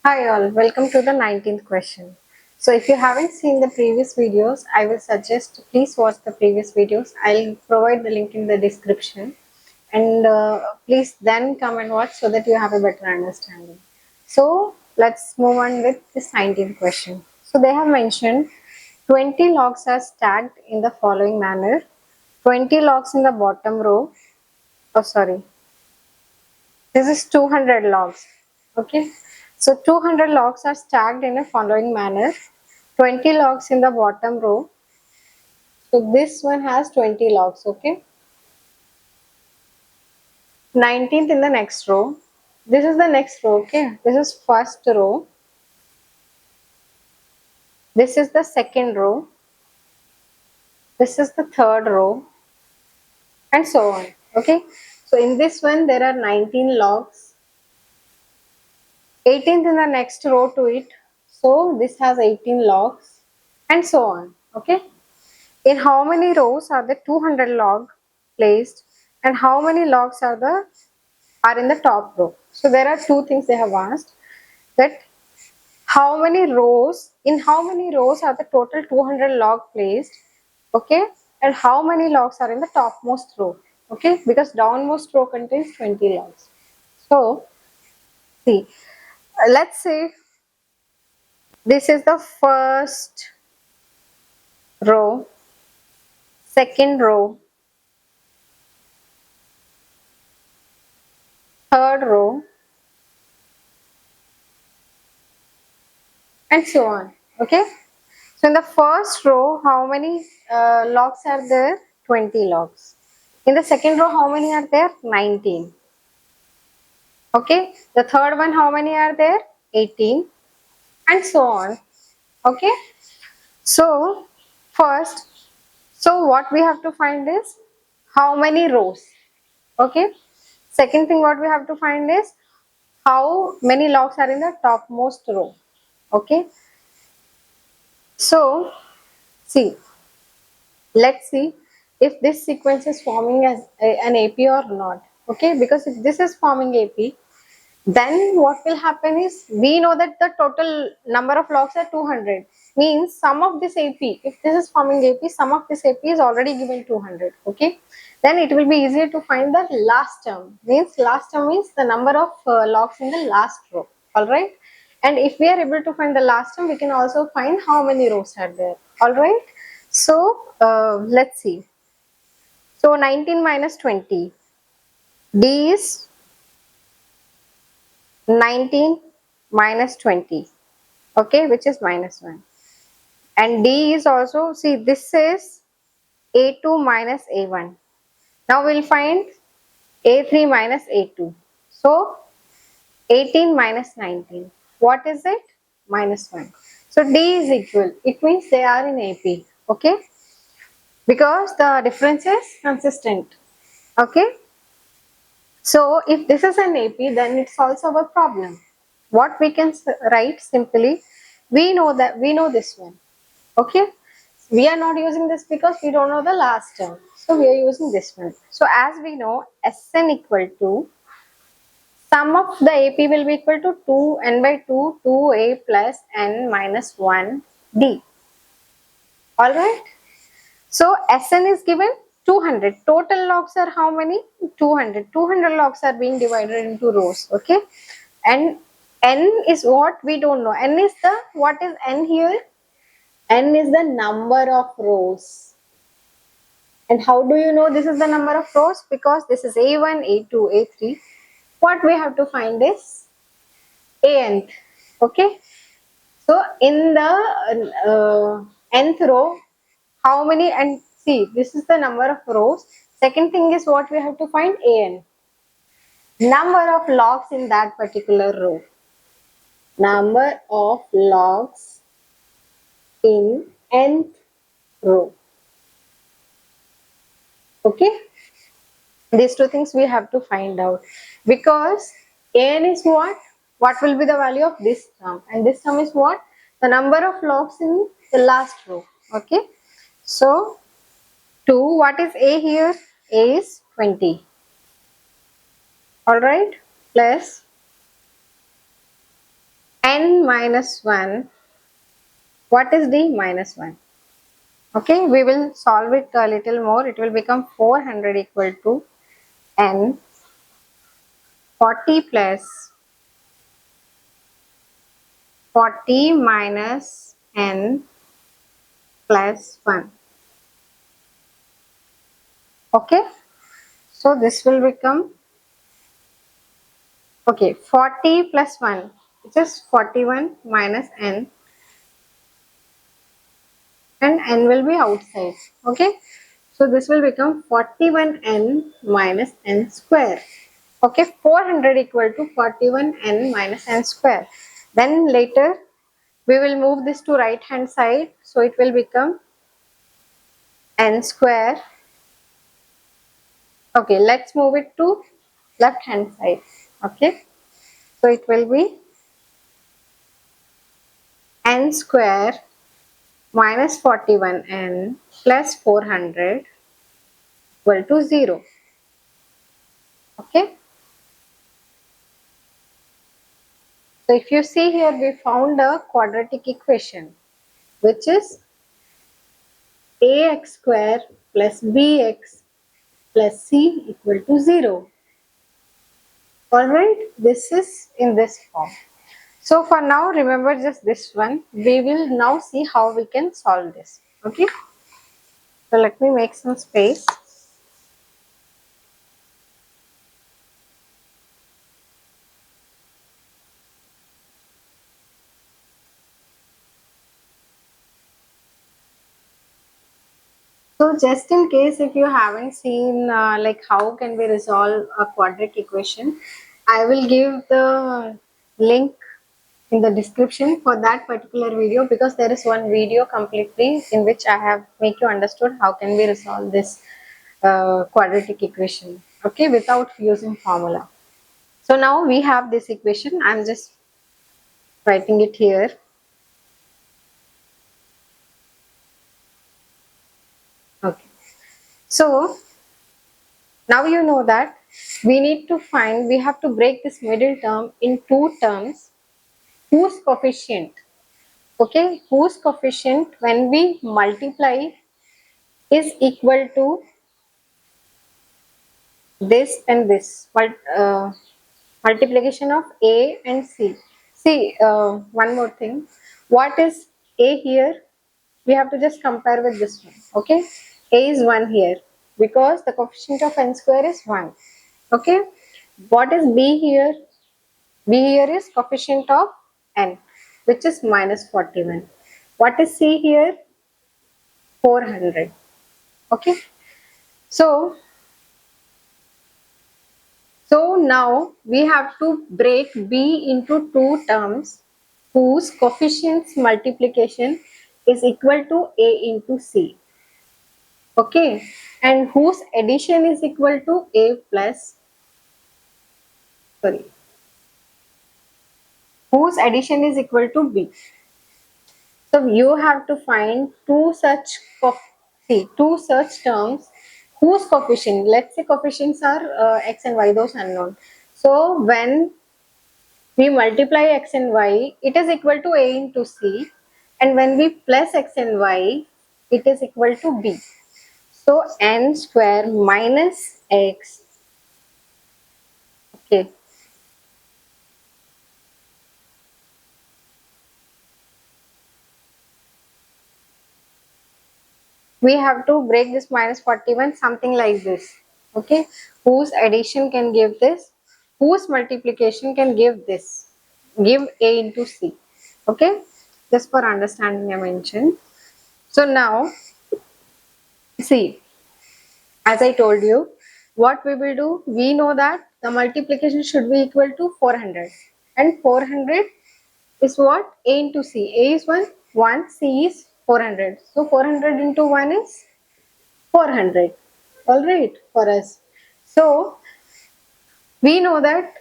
Hi all, welcome to the 19th question. So if you haven't seen the previous videos, I will suggest please watch the previous videos. I'll provide the link in the description and please then come and watch so that you have a better understanding. So let's move on with this 19th question. So they have mentioned 20 logs are stacked in the following manner. 20 logs in the bottom row. Oh sorry, this is 200 logs. Okay. So 200 logs are stacked in a following manner. 20 logs in the bottom row. So this one has 20 logs. Okay. 19th in the next row. This is the next row. Okay. This is first row. This is the second row. This is the third row. And so on. Okay. So in this one there are 19 logs. 18th in the next row to it. So this has 18 logs. And so on. Okay. In how many rows are the 200 log placed and how many logs are in the top row? So there are two things they have asked, that how many rows, in how many rows are the total 200 log placed, okay, and how many logs are in the topmost row, okay, because downmost row contains 20 logs. So see, let's say this is the first row, second row, third row, and so on. Okay. So in the first row, how many logs are there? 20 logs. In the second row, how many are there? 19. Okay. The third one, how many are there? 18. And so on. Okay. So first, so what we have to find is how many rows. Okay. Second thing what we have to find is how many logs are in the topmost row. Okay. So see, let's see if this sequence is forming as an AP or not. Okay, because if this is forming AP, then what will happen is we know that the total number of logs are 200. Means sum of this AP, if this is forming AP, sum of this AP is already given 200. Okay, then it will be easier to find the last term. Means last term means the number of logs in the last row. All right. And if we are able to find the last term, we can also find how many rows are there. All right. So let's see. So 19 minus 20. D is 19 minus 20. Okay, which is minus 1. And D is also, see, this is A2 minus A1. Now we'll find A3 minus A2. So 18 minus 19. What is it? Minus 1. So D is equal. It means they are in AP. Okay. Because the difference is consistent. Okay. So if this is an AP, then it solves our problem. What we can write simply, we know this one. Okay. We are not using this because we don't know the last term. So we are using this one. So as we know, Sn equal to sum of the AP will be equal to 2n by 2, 2a plus n minus 1 d. Alright. So Sn is given 200. Total logs are how many? 200. 200 logs are being divided into rows. Okay. And n is what we don't know. N is the, what is n here? N is the number of rows. And how do you know this is the number of rows? Because this is A1, A2, A3. What we have to find is Anth. Okay. So in the nth row, how many, and see, this is the number of rows. Second thing is what we have to find, An. Number of logs in that particular row. Number of logs in nth row. Okay. These two things we have to find out. Because An is what? What will be the value of this term? And this term is what? The number of logs in the last row. Okay. So 2, what is A here? A is 20. Alright, plus n minus 1. What is d? Minus 1. Okay, we will solve it a little more. It will become 400 equal to n 40 plus 40 minus n plus 1. Okay, so this will become, okay, 40 plus 1, which is 41 minus n, and n will be outside. Okay, so this will become 41n minus n square. Okay, 400 equal to 41n minus n square. Then later we will move this to right hand side, so it will become n square. Okay, let's move it to left hand side. Okay, so it will be n square minus 41n plus 400 equal to 0. Okay, so if you see here, we found a quadratic equation which is ax square plus bx plus c equal to 0. Alright, this is in this form. So for now, remember just this one. We will now see how we can solve this. Okay, so let me make some space. So just in case if you haven't seen like how can we resolve a quadratic equation, I will give the link in the description for that particular video, because there is one video completely in which I have make you understood how can we resolve this quadratic equation, okay, without using formula. So now we have this equation. I'm just writing it here. Okay, so now you know that we have to break this middle term in two terms whose coefficient, okay, whose coefficient when we multiply is equal to this and this, but multiplication of a and c. See, one more thing. What is a here? We have to just compare with this one. Okay, a is 1 here because the coefficient of n square is 1. Okay, what is b here? B here is coefficient of n, which is minus 41. What is c here? 400. Okay, so now we have to break b into two terms whose coefficients multiplication is equal to a into c. Okay, and whose addition is equal to a plus, sorry, whose addition is equal to b. So you have to find two such terms whose coefficient, let's say coefficients are x and y, those unknown. So when we multiply x and y, it is equal to a into c, and when we plus x and y, it is equal to b. So n square minus x, okay, we have to break this minus 41 something like this. Okay, whose addition can give this, whose multiplication can give this, give a into c. Okay, just for understanding I mentioned. So now see, as I told you, what we will do, we know that the multiplication should be equal to 400, and 400 is what? A into c. A is 1, c is 400. So 400 into 1 is 400. Alright, for us. So we know that,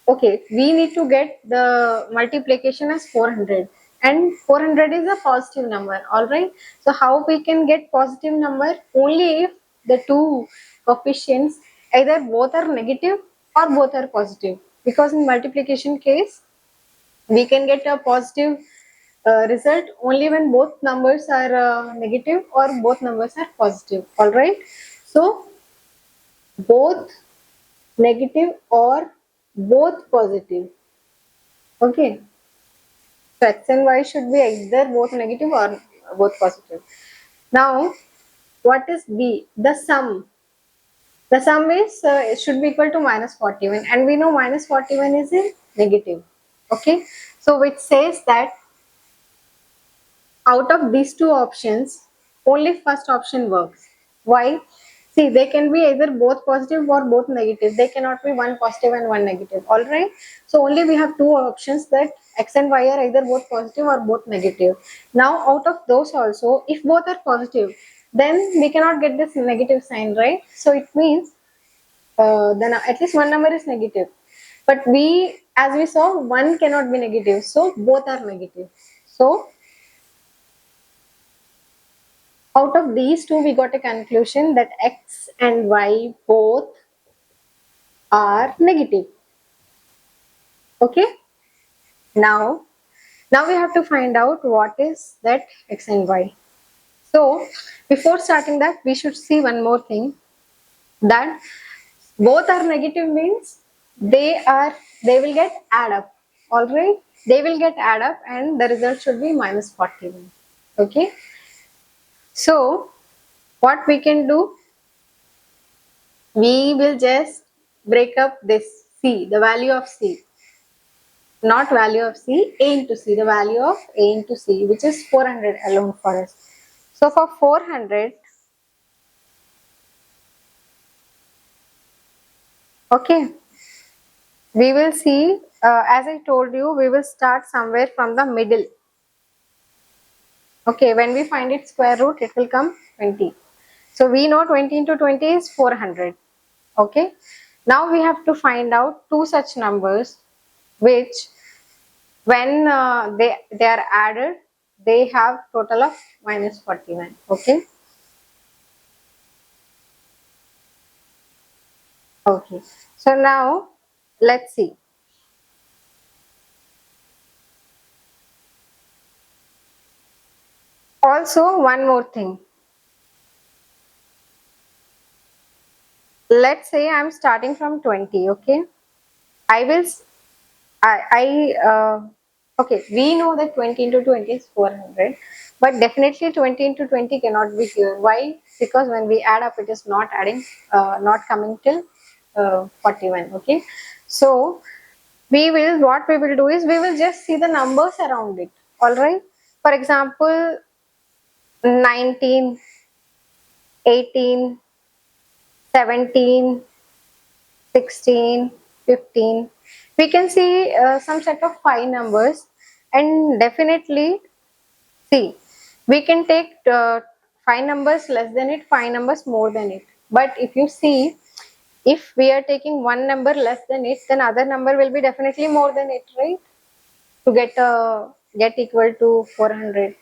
okay, we need to get the multiplication as 400, and 400 is a positive number. Alright, so how we can get positive number? Only if the two coefficients either both are negative or both are positive, because in multiplication case We can get a positive result only when both numbers are negative or both numbers are positive. All right. So both negative or both positive. Okay. So x and y should be either both negative or both positive. Now, what is b? The sum. The sum is it should be equal to minus 41, and we know minus 41 is a negative. Okay. So which says that out of these two options, only first option works. Why? See, they can be either both positive or both negative. They cannot be one positive and one negative. All right. So only we have two options, that x and y are either both positive or both negative. Now, out of those also, if both are positive, then we cannot get this negative sign, right? So it means then at least one number is negative. But as we saw, one cannot be negative. So both are negative. So out of these two, we got a conclusion that x and y both are negative. Okay. Now, we have to find out what is that x and y. So before starting that, we should see one more thing, that both are negative means they will get add up. All right. They will get add up and the result should be minus 41. Okay. So what we can do, we will just break up this c, the value of c, not value of c, a into c, the value of a into c, which is 400 alone for us. So for 400, okay, we will see, as I told you, we will start somewhere from the middle. Okay, when we find its square root, it will come 20. So we know 20 into 20 is 400. Okay, now we have to find out two such numbers which when they are added, they have total of minus 41. Okay. Okay. So now let's see. Also, one more thing. Let's say I'm starting from 20. Okay. I will, okay, we know that 20 into 20 is 400, but definitely 20 into 20 cannot be here. Why? Because when we add up, it is not adding, not coming till 41. Okay. So what we will do is we will just see the numbers around it. All right. For example, 19, 18, 17, 16, 15. We can see some set of 5 numbers, and definitely see, we can take 5 numbers less than it, 5 numbers more than it. But if you see, if we are taking one number less than it, then other number will be definitely more than it, right? To get equal to 400.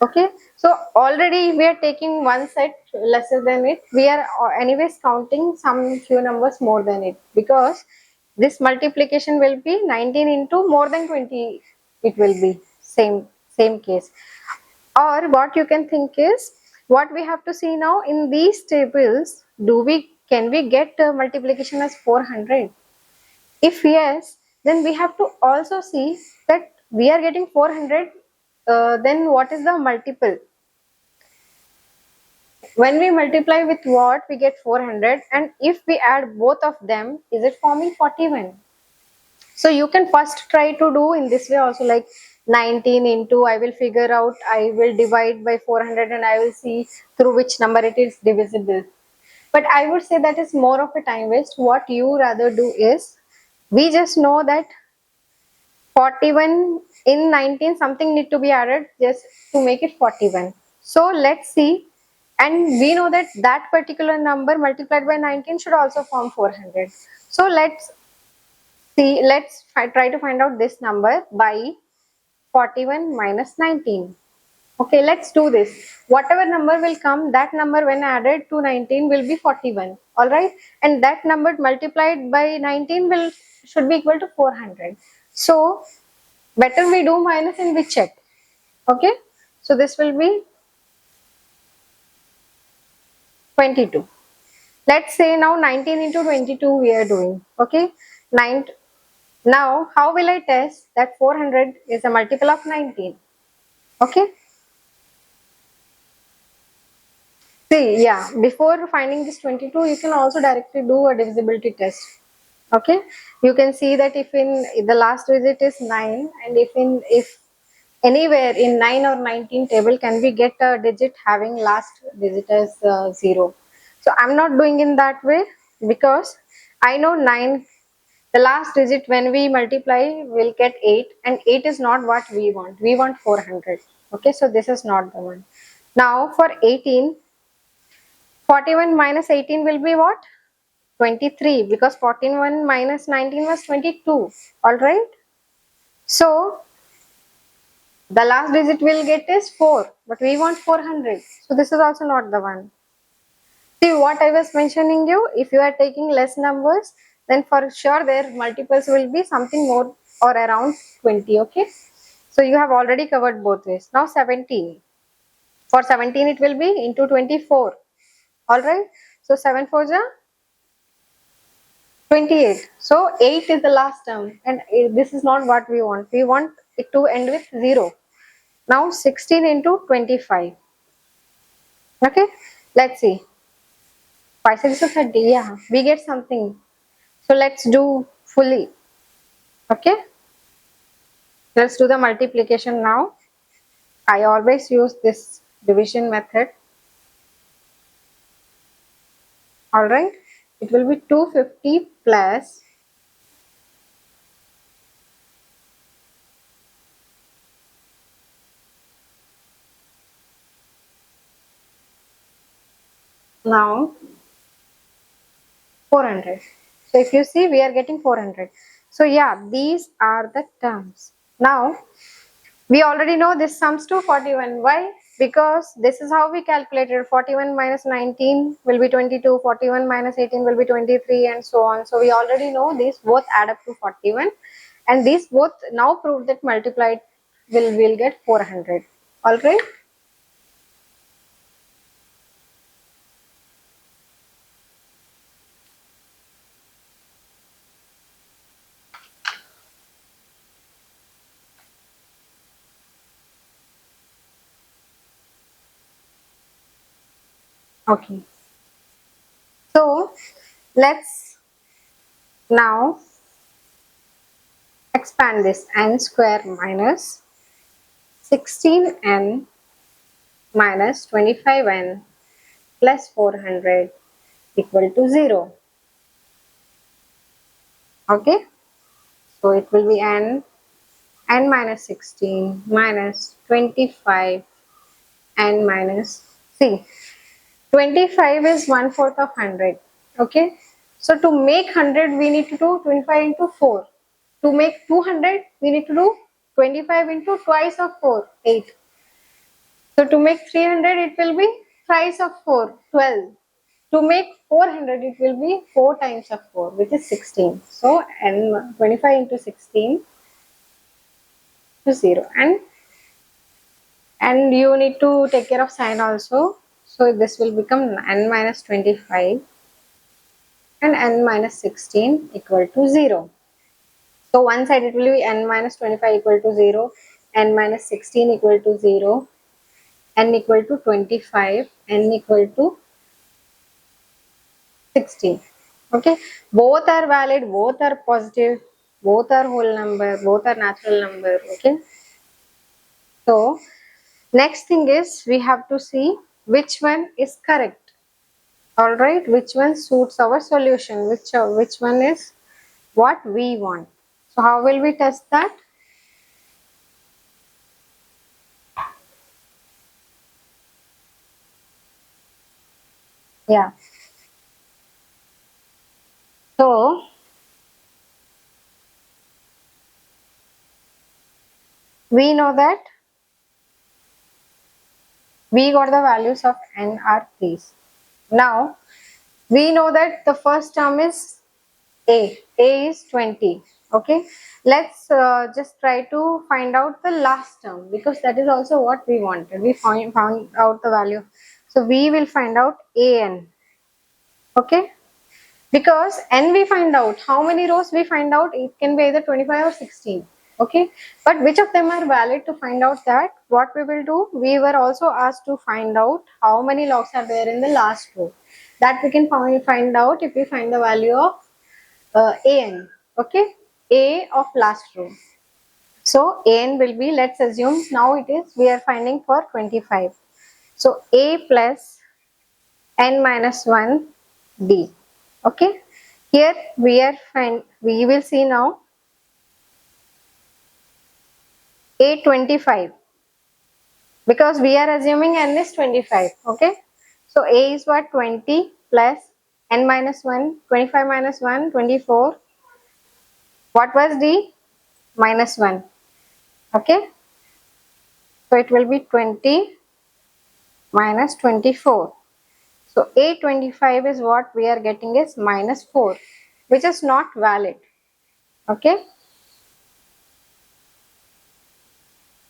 Okay, so already we are taking one set lesser than it, we are anyways counting some few numbers more than it, because this multiplication will be 19 into more than 20, it will be same case. Or what you can think is, what we have to see now in these tables, can we get multiplication as 400? If yes, then we have to also see that we are getting 400, then what is the multiple? When we multiply with what, we get 400, and if we add both of them, is it forming 41? So you can first try to do in this way also, like 19 into, I will figure out, I will divide by 400 and I will see through which number it is divisible. But I would say that is more of a time waste. What you rather do is, we just know that 41 in 19, something need to be added just to make it 41. So let's see, and we know that that particular number multiplied by 19 should also form 400. So let's see, try to find out this number by 41 minus 19. Okay, let's do this. Whatever number will come, that number when added to 19 will be 41. All right, and that number multiplied by 19 should be equal to 400. So Better we do minus and we check. Okay, so this will be 22. Let's say now 19 into 22 we are doing. Okay, 9. Now how will I test that 400 is a multiple of 19? Okay, see, yeah, before finding this 22 you can also directly do a divisibility test. Okay, you can see that if in the last digit is 9 and if anywhere in 9 or 19 table can we get a digit having last digit as 0. So I'm not doing in that way because I know 9, the last digit when we multiply will get 8, and 8 is not what we want. We want 400. Okay, so this is not the one. Now for 18, 41 minus 18 will be what? 23, because 41 minus 19 was 22. Alright. So the last digit we'll get is 4, but we want 400. So this is also not the one. See what I was mentioning you, if you are taking less numbers, then for sure their multiples will be something more or around 20. Okay. So you have already covered both ways. Now 17. For 17 it will be into 24. Alright. So 7 4 are 28. So 8 is the last term, and this is not what we want. We want it to end with 0. Now 16 into 25. Okay, let's see. 5 6 is 30. Yeah, we get something. So let's do fully. Okay, let's do the multiplication now. I always use this division method. Alright, it will be 250 plus now 400. So if you see, we are getting 400. So yeah, these are the terms. Now we already know this sums to 41. Why? Because this is how we calculated. 41 minus 19 will be 22, 41 minus 18 will be 23, and so on. So we already know these both add up to 41, and these both now prove that multiplied will get 400. Alright. Okay. So let's now expand this. N square minus 16n minus 25n plus 400 equal to 0. Okay, so it will be n minus 16 minus 25 n minus, see, 25 is 1/4 of 100. Okay, so to make 100 we need to do 25 into 4. To make 200 we need to do 25 into twice of 4, 8. So to make 300 it will be thrice of 4, 12. To make 400 it will be 4 times of 4, which is 16. So n 25 into 16 to 0, and you need to take care of sign also. So this will become n minus 25 and n minus 16 equal to 0. So one side it will be n minus 25 equal to 0, n minus 16 equal to 0, n equal to 25, n equal to 16. Okay, both are valid, both are positive, both are whole number, both are natural number. Okay, so next thing is we have to see which one is correct. All right, which one suits our solution, which one is what we want. So how will we test that? Yeah, so we know that we got the values of n are these. Now we know that the first term is a is 20. Okay, let's just try to find out the last term, because that is also what we wanted. We found out the value, so we will find out an. Okay, because n we find out, how many rows we find out, it can be either 25 or 16. Okay, but which of them are valid? To find out that, what we will do, we were also asked to find out how many logs are there in the last row. That we can find out if we find the value of an. Okay, a of last row. So an will be, let's assume now it is, we are finding for 25. So a plus n minus 1 d. Okay, here we will see now a 25, because we are assuming n is 25. Okay, so a is what, 20 plus n minus 1, 25 minus 1, 24. What was d? Minus 1. Okay, so it will be 20 minus 24. So A25 is what we are getting is minus 4, which is not valid. Okay.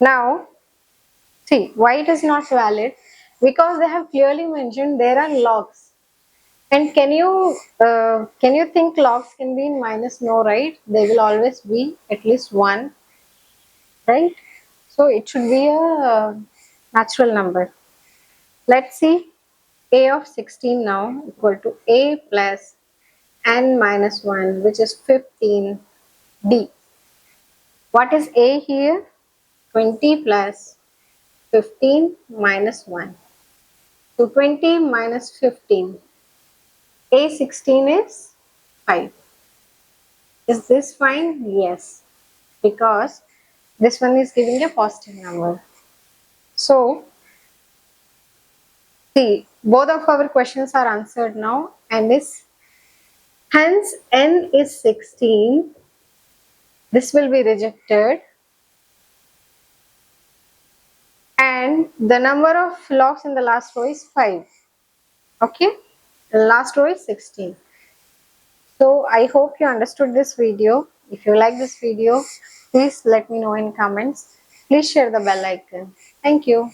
Now, see why it is not valid, because they have clearly mentioned there are logs. And can you think logs can be in minus? No, right? They will always be at least 1, right? So it should be a natural number. Let's see, a of 16 now equal to a plus n minus 1, which is 15 d. What is a here? 20 plus 15 minus 1. So 20 minus 15. A 16 is 5. Is this fine? Yes, because this one is giving a positive number. So see, both of our questions are answered now, and is hence n is 16. This will be rejected, and the number of logs in the last row is 5. Okay, the last row is 16. So I hope you understood this video. If you like this video, please let me know in comments. Please share the bell icon. Thank you.